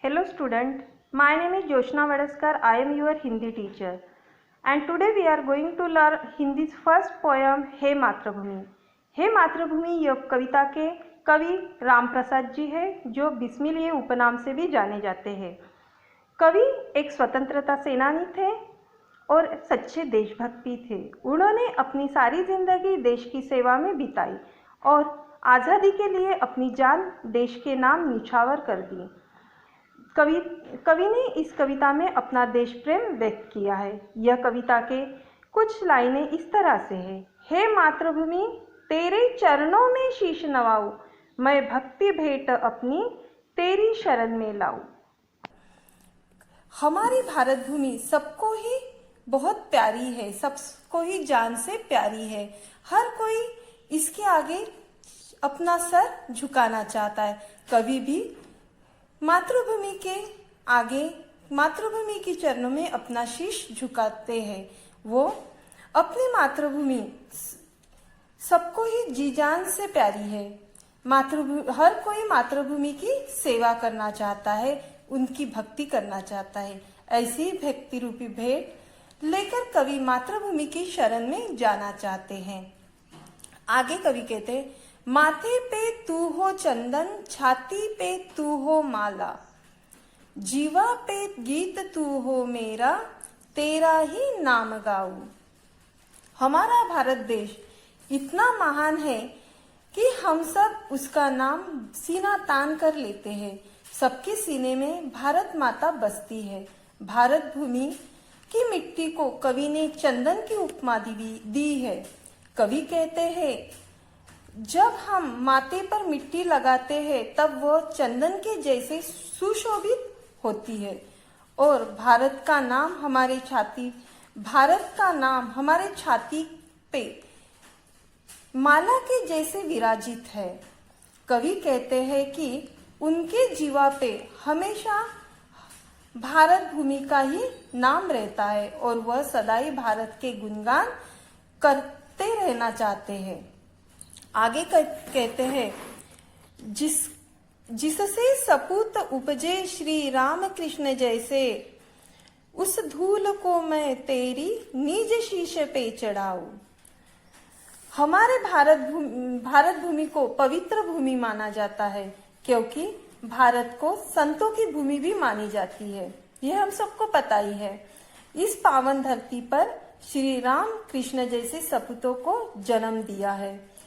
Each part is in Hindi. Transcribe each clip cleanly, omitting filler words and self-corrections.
Hello student, my name is Joshna Vadaskar. I am your Hindi teacher and today we are going to learn Hindi's first poem हे मातृभूमि। हे मातृभूमि यह कविता के कवि राम प्रसाद जी है जो बिस्मिल उपनाम से भी जाने जाते हैं। कवि एक स्वतंत्रता सेनानी थे और सच्चे देशभक्ति थे। उन्होंने अपनी सारी जिंदगी देश की सेवा में बिताई और आज़ादी के लिए अपनी जान देश के नाम न्यौछावर कर दी। कवि ने इस कविता में अपना देश प्रेम व्यक्त किया है। यह कविता के कुछ लाइनें इस तरह से है। हे मातृभूमि तेरे चरणों में शीश नवाऊं, मैं भक्ति भेंट अपनी तेरी शरण में लाऊं। हमारी भारत भूमि सबको ही बहुत प्यारी है, सबको ही जान से प्यारी है। हर कोई इसके आगे अपना सर झुकाना चाहता है। कवि भी मातृभूमि के आगे मातृभूमि के चरणों में अपना शीश झुकाते हैं। वो अपनी मातृभूमि सबको ही जी जान से प्यारी है। हर कोई मातृभूमि की सेवा करना चाहता है, उनकी भक्ति करना चाहता है। ऐसी भक्ति रूपी भेंट लेकर कवि मातृभूमि की शरण में जाना चाहते हैं। आगे कवि कहते हैं, माथे पे तू हो चंदन, छाती पे तू हो माला, जीवा पे गीत तू हो मेरा, तेरा ही नाम गाऊं। हमारा भारत देश इतना महान है कि हम सब उसका नाम सीना तान कर लेते हैं। सबके सीने में भारत माता बसती है। भारत भूमि की मिट्टी को कवि ने चंदन की उपमा दी है। कवि कहते हैं, जब हम माथे पर मिट्टी लगाते हैं तब वो चंदन के जैसे सुशोभित होती है और भारत का नाम हमारे छाती पे माला के जैसे विराजित है। कवि कहते हैं कि उनके जीवा पे हमेशा भारत भूमि का ही नाम रहता है और वह सदाई भारत के गुणगान करते रहना चाहते हैं। आगे कहते हैं, जिससे सपूत उपजे श्री राम कृष्ण जैसे, उस धूल को मैं तेरी निज शीश पे चढ़ाऊं। हमारे भारत भूमि को पवित्र भूमि माना जाता है क्योंकि भारत को संतों की भूमि भी मानी जाती है। यह हम सबको पता ही है। इस पावन धरती पर श्री राम कृष्ण जैसे सपूतों को जन्म दिया है,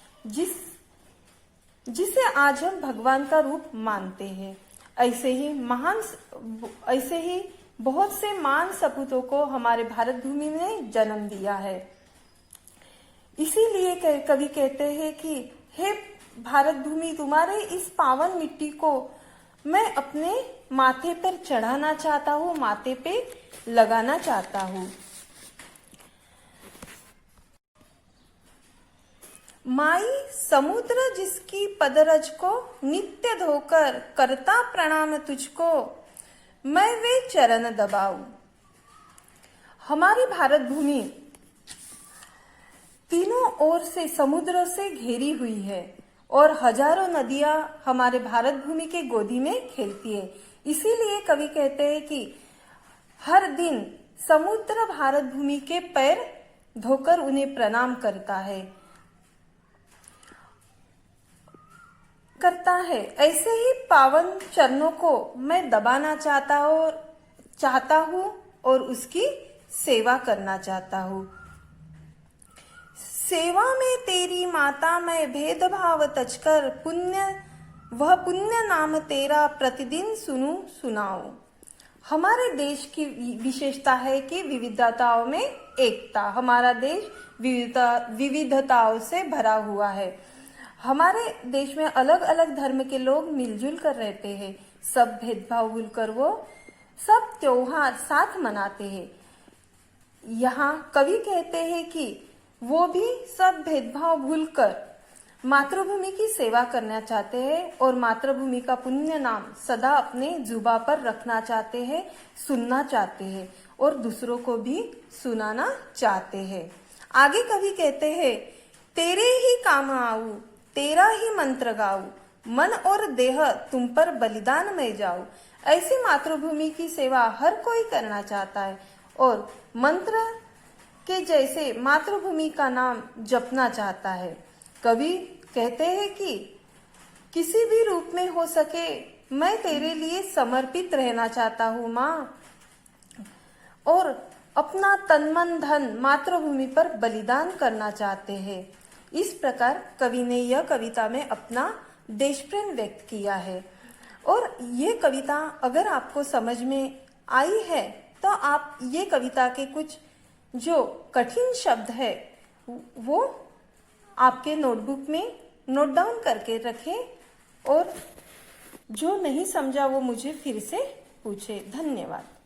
जिसे आज हम भगवान का रूप मानते हैं। ऐसे ही बहुत से महान सपूतों को हमारे भारत भूमि ने जन्म दिया है। इसीलिए कवि कहते हैं कि हे भारत भूमि, तुम्हारे इस पावन मिट्टी को मैं अपने माथे पर चढ़ाना चाहता हूँ, माथे पे लगाना चाहता हूँ। माई समुद्र जिसकी पदरज को नित्य धोकर करता प्रणाम तुझको, मैं वे चरण दबाऊं। हमारी भारत भूमि तीनों ओर से समुद्र से घेरी हुई है और हजारों नदियां हमारे भारत भूमि के गोदी में खेलती है। इसीलिए कवि कहते हैं कि हर दिन समुद्र भारत भूमि के पैर धोकर उन्हें प्रणाम करता है। ऐसे ही पावन चरणों को मैं दबाना चाहता हूँ और उसकी सेवा करना चाहता हूँ। सेवा में तेरी माता मैं भेदभाव तजकर, पुण्य नाम तेरा प्रतिदिन सुनाऊं। हमारे देश की विशेषता है कि विविधताओं में एकता। हमारा देश विविधताओं से भरा हुआ है। हमारे देश में अलग अलग धर्म के लोग मिलजुल कर रहते हैं। सब भेदभाव भूलकर वो सब त्योहार साथ मनाते हैं। यहाँ कवि कहते हैं कि वो भी सब भेदभाव भूलकर मातृभूमि की सेवा करना चाहते हैं और मातृभूमि का पुण्य नाम सदा अपने जुबा पर रखना चाहते हैं, सुनना चाहते हैं और दूसरों को भी सुनाना चाहते हैं। आगे कवि कहते हैं, तेरे ही काम आऊं, तेरा ही मंत्र गाऊं, मन और देह तुम पर बलिदान में जाऊं। ऐसी मातृभूमि की सेवा हर कोई करना चाहता है और मंत्र के जैसे मातृभूमि का नाम जपना चाहता है। कवि कहते हैं कि किसी भी रूप में हो सके मैं तेरे लिए समर्पित रहना चाहता हूँ माँ, और अपना तन मन धन मातृभूमि पर बलिदान करना चाहते हैं। इस प्रकार कवि ने यह कविता में अपना देश प्रेम व्यक्त किया है। और ये कविता अगर आपको समझ में आई है तो आप ये कविता के कुछ जो कठिन शब्द है वो आपके नोटबुक में नोट डाउन करके रखें और जो नहीं समझा वो मुझे फिर से पूछे। धन्यवाद।